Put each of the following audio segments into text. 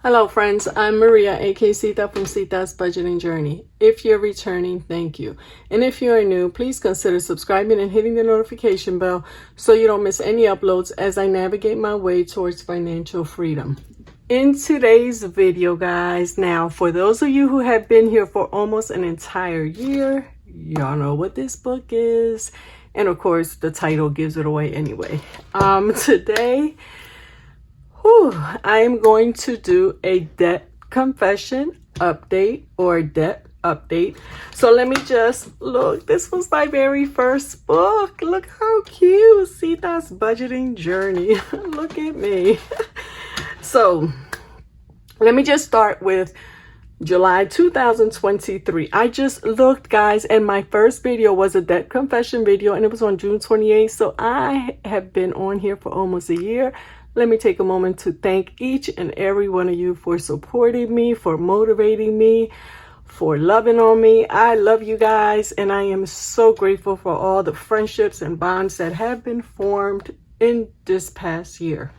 Hello friends, I'm Maria, aka Sita from Sita's Budgeting Journey. If you're returning, thank you. And if you're new, please consider subscribing and hitting the notification bell so you don't miss any uploads as I navigate my way towards financial freedom. In today's video, guys, now for those of you who have been here for almost an entire year, y'all know what this book is. And of course, the title gives it away anyway. Today, I am going to do a debt confession update or debt update. So let me just look. This was my very first book. Look how cute. Sita's Budgeting Journey. Look at me. So let me just start with July 2023. I just looked, guys, and my first video was a debt confession video, and it was on June 28th. So I have been on here for almost a year. Let me take a moment to thank each and every one of you for supporting me, for motivating me, for loving on me. I love you guys, and I am so grateful for all the friendships and bonds that have been formed in this past year.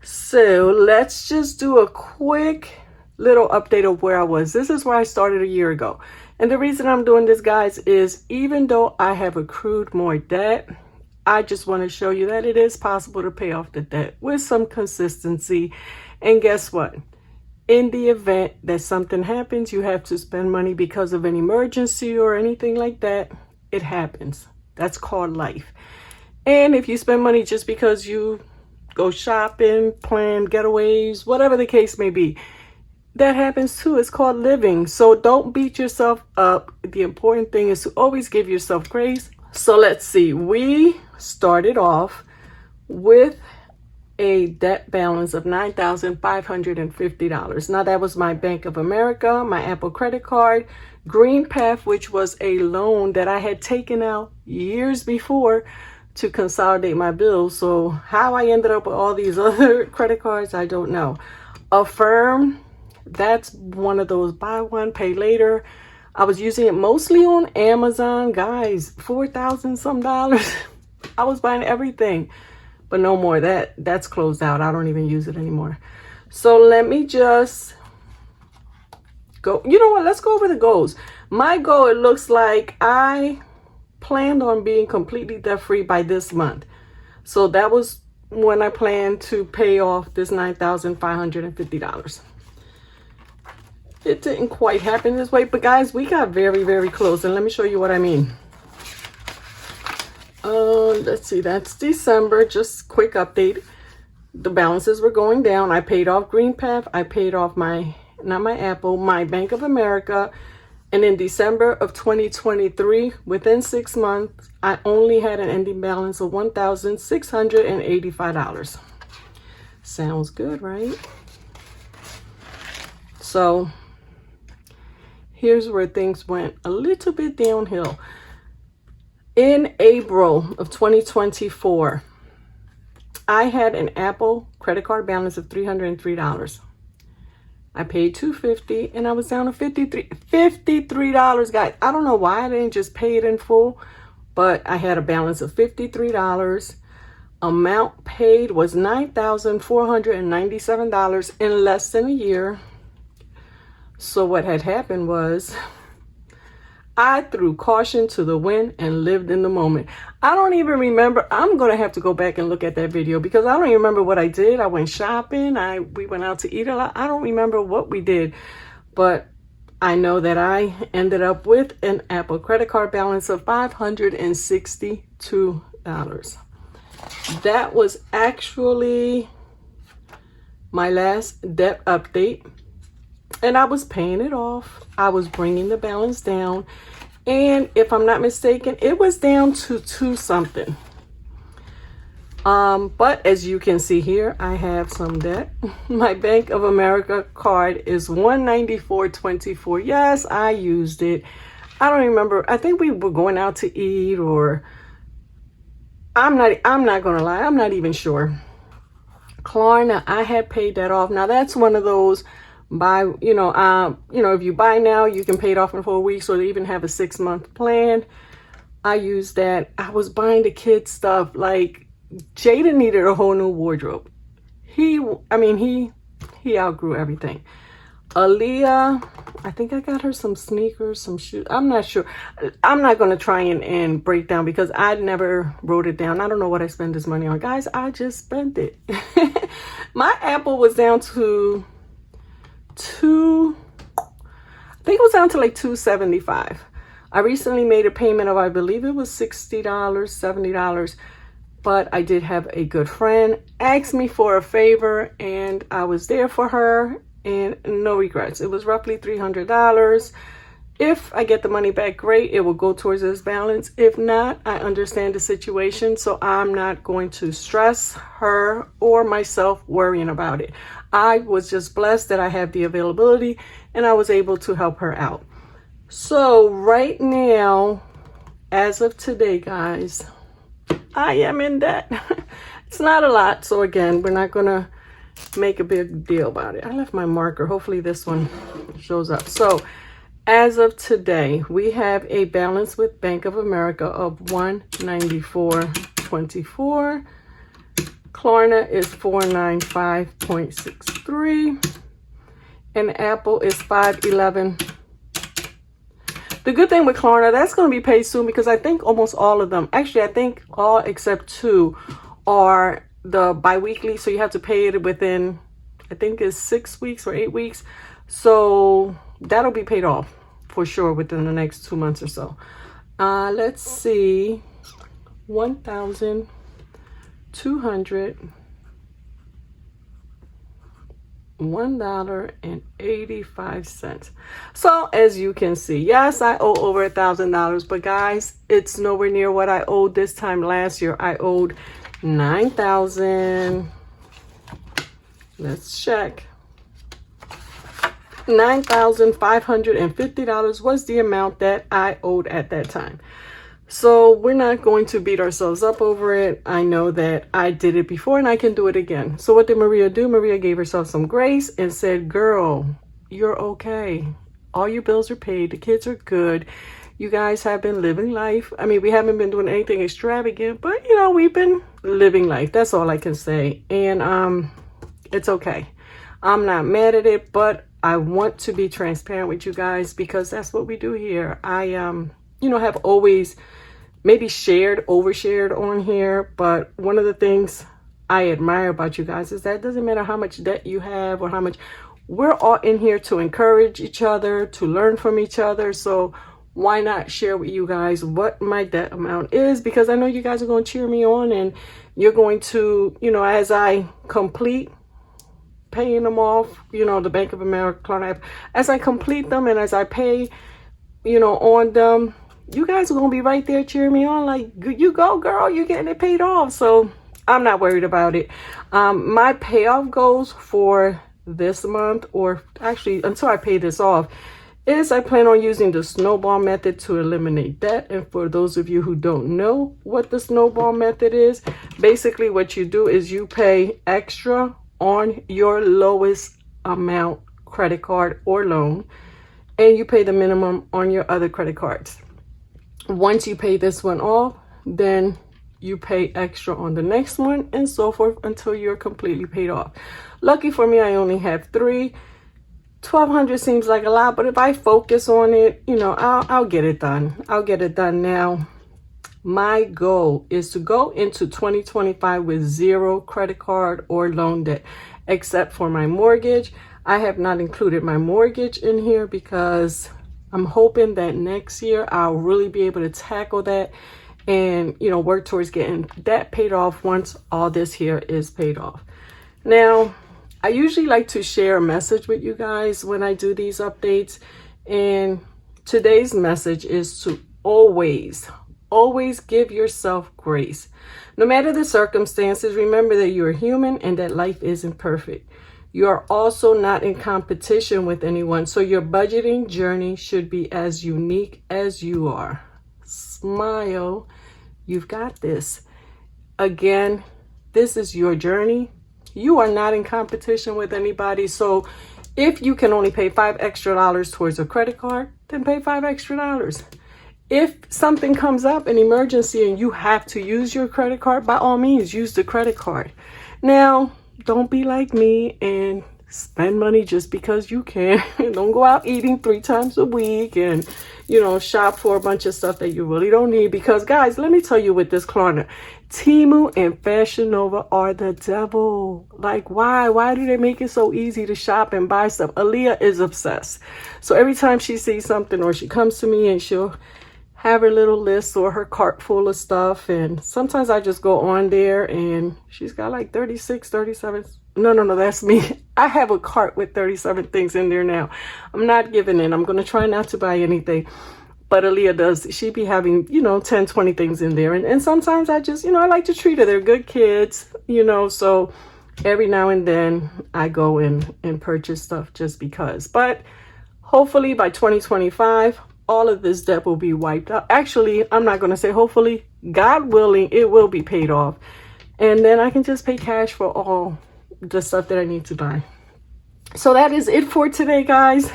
So let's just do a quick little update of where I was. This is where I started a year ago. And the reason I'm doing this, guys, is even though I have accrued more debt, I just want to show you that it is possible to pay off the debt with some consistency. And guess what? In the event that something happens, you have to spend money because of an emergency or anything like that, it happens. That's called life. And if you spend money just because you go shopping, plan getaways, whatever the case may be, that happens too. It's called living. So don't beat yourself up. The important thing is to always give yourself grace. So let's see. We started off with a debt balance of $9,550. Now that was my Bank of America, my Apple credit card, Green Path, which was a loan that I had taken out years before to consolidate my bills. So how I ended up with all these other credit cards, I don't know. Affirm, that's one of those buy one, pay later. I was using it mostly on Amazon, guys, $4,000 some. I was buying everything, but no more. That's closed out. I don't even use it anymore. So let me just go. You know what? Let's go over the goals. My goal, it looks like I planned on being completely debt free by this month. So that was when I planned to pay off this $9,550. It didn't quite happen this way, but guys, we got very, very close. And let me show you what I mean. Let's see, that's December. Just quick update. The balances were going down. I paid off Green Path. I paid off my Apple, my Bank of America. And in December of 2023, within 6 months, I only had an ending balance of $1,685. Sounds good, right? So here's where things went a little bit downhill. In April of 2024, I had an Apple credit card balance of $303. I paid $250 and I was down to $53, guys. I don't know why I didn't just pay it in full, but I had a balance of $53. Amount paid was $9,497 in less than a year. So what had happened was I threw caution to the wind and lived in the moment. I don't even remember. I'm going to have to go back and look at that video because I don't even remember what I did. I went shopping. We went out to eat a lot. I don't remember what we did, but I know that I ended up with an Apple credit card balance of $562. That was actually my last debt update. And I was paying it off. I was bringing the balance down. And if I'm not mistaken, it was down to 2 something. But as you can see here, I have some debt. My Bank of America card is $194.24. Yes, I used it. I don't remember. I think we were going out to eat, or I'm not going to lie. I'm not even sure. Klarna, I had paid that off. Now that's one of those if you buy now, you can pay it off in 4 weeks, or they even have a 6-month plan. I used that. I was buying the kids stuff. Like Jaden needed a whole new wardrobe. He he outgrew everything. Aaliyah, I think I got her some sneakers, some shoes. I'm not sure. I'm not going to try and break down because I never wrote it down. I don't know what I spent this money on. Guys, I just spent it. My Apple was down to I think it was down to like $275. I recently made a payment of, I believe it was $60, $70. But I did have a good friend ask me for a favor and I was there for her. And no regrets. It was roughly $300. If I get the money back, great. It will go towards this balance. If not, I understand the situation. So I'm not going to stress her or myself worrying about it. I was just blessed that I have the availability and I was able to help her out. So right now, as of today, guys, I am in debt. It's not a lot. So again, we're not going to make a big deal about it. I left my marker. Hopefully this one shows up. So as of today, we have a balance with Bank of America of $194.24. Klarna is $495.63. And Apple is $511. The good thing with Klarna, that's going to be paid soon because I think almost all of them, actually I think all except two are the bi-weekly, so you have to pay it within, I think it's 6 weeks or 8 weeks. So that'll be paid off for sure within the next 2 months or so. Let's see, $1,201.85. So as you can see, yes, I owe over $1,000, but guys, it's nowhere near what I owed this time last year. I owed $9,000. Let's check. $9,550 was the amount that I owed at that time. So we're not going to beat ourselves up over it. I know that I did it before and I can do it again. So what did Maria do? Maria gave herself some grace and said, girl, you're okay. All your bills are paid. The kids are good. You guys have been living life. I mean, we haven't been doing anything extravagant, but you know, we've been living life. That's all I can say. And it's okay. I'm not mad at it, but I want to be transparent with you guys because that's what we do here. I you know, have always maybe overshared on here, but one of the things I admire about you guys is that it doesn't matter how much debt you have or how much, we're all in here to encourage each other, to learn from each other. So why not share with you guys what my debt amount is? Because I know you guys are going to cheer me on and you're going to, you know, as I complete paying them off, you know, the Bank of America, Klarna, as I complete them and as I pay, you know, on them, you guys are going to be right there cheering me on like, you go, girl, you're getting it paid off. So I'm not worried about it. My payoff goals for this month, or actually until I pay this off, is I plan on using the snowball method to eliminate debt. And for those of you who don't know what the snowball method is, basically what you do is you pay extra on your lowest amount credit card or loan, and you pay the minimum on your other credit cards. Once you pay this one off, then you pay extra on the next one and so forth until you're completely paid off. Lucky for me, I only have 3. $1,200 seems like a lot, but if I focus on it, you know, I'll get it done. I'll get it done. Now, my goal is to go into 2025 with 0 credit card or loan debt, except for my mortgage. I have not included my mortgage in here because I'm hoping that next year I'll really be able to tackle that and, you know, work towards getting that paid off once all this here is paid off. Now, I usually like to share a message with you guys when I do these updates. And today's message is to always give yourself grace. No matter the circumstances, remember that you're human and that life isn't perfect. You are also not in competition with anyone. So your budgeting journey should be as unique as you are. Smile. You've got this. Again, this is your journey. You are not in competition with anybody. So if you can only pay $5 extra towards a credit card, then pay $5 extra. If something comes up, an emergency, and you have to use your credit card, by all means, use the credit card. Now, don't be like me and spend money just because you can. Don't go out eating 3 times a week and, you know, shop for a bunch of stuff that you really don't need. Because, guys, let me tell you with this Klarna, Temu and Fashion Nova are the devil. Like, why? Why do they make it so easy to shop and buy stuff? Aaliyah is obsessed. So every time she sees something or she comes to me and she'll have her little list or her cart full of stuff, and sometimes I just go on there and she's got like 36, 37. No, that's me. I have a cart with 37 things in there now. I'm not giving in. I'm going to try not to buy anything. But Aaliyah does. She be having, you know, 10, 20 things in there. And sometimes I just, you know, I like to treat her. They're good kids, you know, so every now and then I go and purchase stuff just because. But hopefully by 2025, all of this debt will be wiped out. Actually, I'm not going to say hopefully. God willing, it will be paid off. And then I can just pay cash for all the stuff that I need to buy. So that is it for today, guys.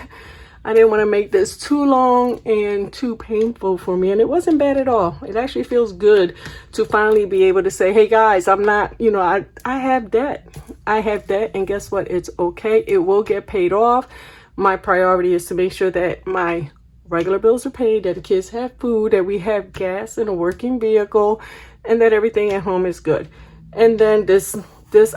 I didn't want to make this too long and too painful for me. And it wasn't bad at all. It actually feels good to finally be able to say, hey, guys, I'm not, you know, I have debt. I have debt. And guess what? It's okay. It will get paid off. My priority is to make sure that my regular bills are paid, that the kids have food, that we have gas and a working vehicle, and that everything at home is good. And then this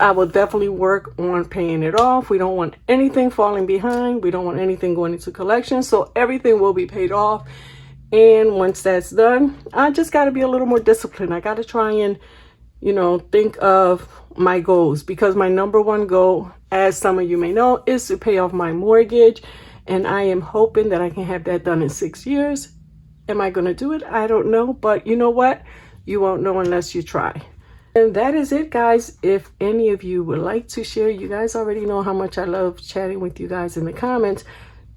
I will definitely work on paying it off. We don't want anything falling behind. We don't want anything going into collection. So everything will be paid off. And once that's done, I just got to be a little more disciplined. I got to try and, you know, think of my goals, because my number one goal, as some of you may know, is to pay off my mortgage. And I am hoping that I can have that done in 6 years. Am I going to do it? I don't know. But you know what? You won't know unless you try. And that is it, guys. If any of you would like to share, you guys already know how much I love chatting with you guys in the comments.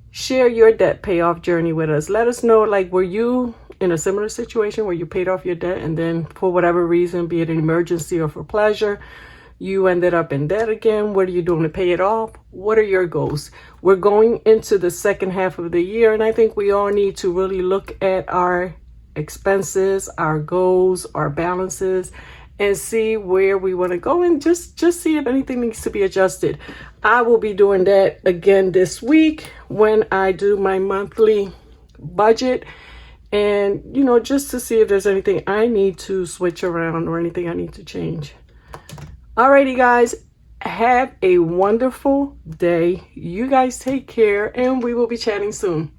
Share your debt payoff journey with us. Let us know, like, were you in a similar situation where you paid off your debt and then for whatever reason, be it an emergency or for pleasure, you ended up in debt again? What are you doing to pay it off? What are your goals? We're going into the second half of the year, and I think we all need to really look at our expenses, our goals, our balances, and see where we want to go, and just see if anything needs to be adjusted. I will be doing that again this week when I do my monthly budget, and, you know, just to see if there's anything I need to switch around or anything I need to change. Alrighty, guys, have a wonderful day. You guys take care, and we will be chatting soon.